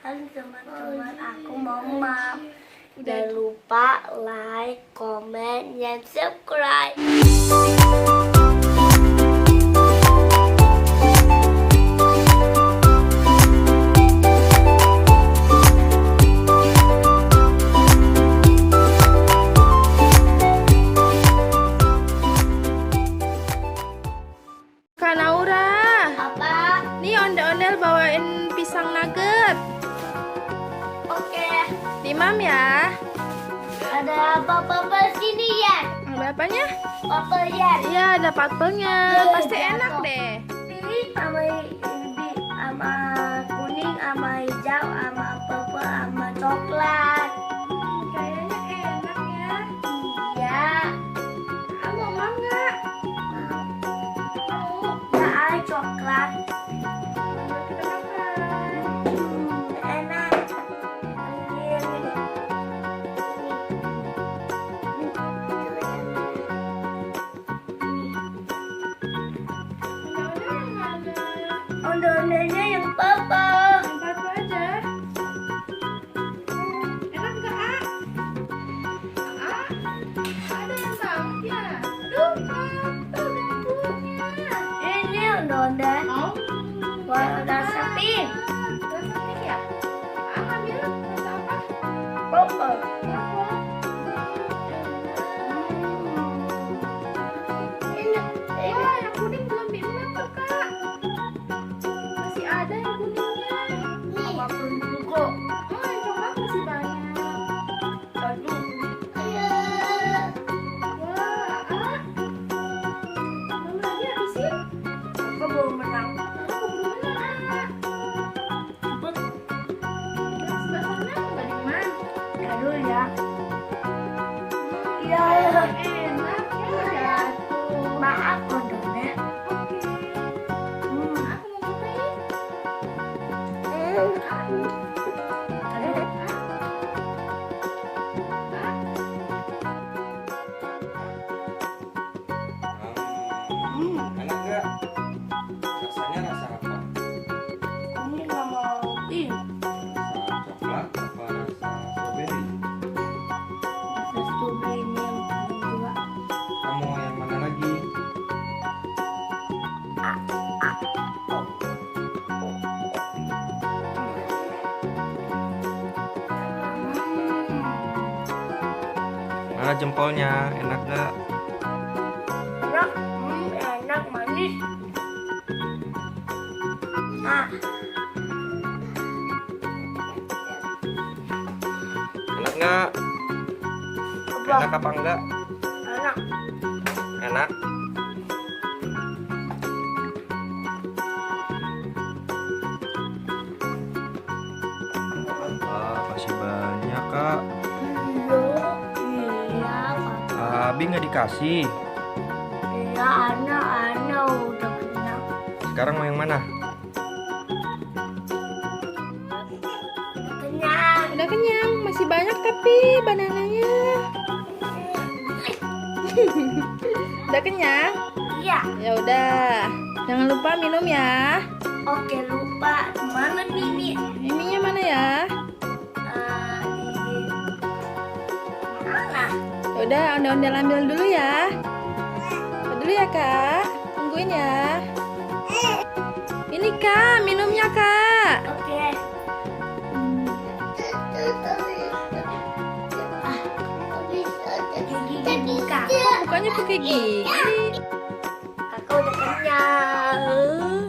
Halo teman-teman, aku mau maaf. Jangan lupa like, comment, dan subscribe. Kak Naura, Apa? nih ondel-ondel bawain pisang nugget. Oke. Dimam ya. Ada apa-apa sini ya? Ada apanya? Apa ya? Iya, ada papelnya. Pasti enak deh. Ini sama kuning, sama hijau, sama purple, sama coklat. Kayaknya enak ya. Iya. Kamu mau nggak? Nah, coklat. Kita makan. Enak. Ondel-ondel yang mana? Ondel-ondelnya yang papa. Yang satu aja. Enak nggak, A? A? Ada yang banget ya? Aduh, tuh dapunya. Ini ondel-ondel. Mau? Warna sapi. Rasa pink ya? A ambil rasa apa? Purple. Wah, yang kuning belum diempat tuh, Kak. Masih ada yang kuningnya. Apapun juga. Oh, yang coklat masih banyak. Aduh. Wah, belum lagi habisin. Aku belum menang. Aku belum menang. Terus sebelah sana nggak diman. Aduh ya. Ya. Enak ya, jatuh. Maaf ondel-ondel. Oke. Aku mau cobain. Enak gak? Rasanya rasa apa? Ini nggak mau pink. Rasa coklat apa rasa strawberry? Rasa strawberry ini yang kedua. Kamu yang mana lagi? Mana jempolnya? Enak gak? Enak, enak manis. Ah, Enak gak? apa? Enak apa enggak? Enak. Enak. Wah, kasih banyak kak. Iya, Papa. Abi nggak dikasih. Iya, anak udah kenyang. Sekarang mau yang mana? Kenyang. Udah kenyang, masih banyak tapi banananya. Udah kenyang? Iya. Ya udah. Jangan lupa minum ya. Oke, lupa. Mana Mimi? Miminya mana ya? Di mana? Ya udah, ondel-ondel ambil dulu ya. Ambil dulu ya, Kak. Tungguin ya. Ini, Kak, minumnya, Kak. Oke. Gigi kak. Bukannya pakai gigi. Kakak udah kenyang.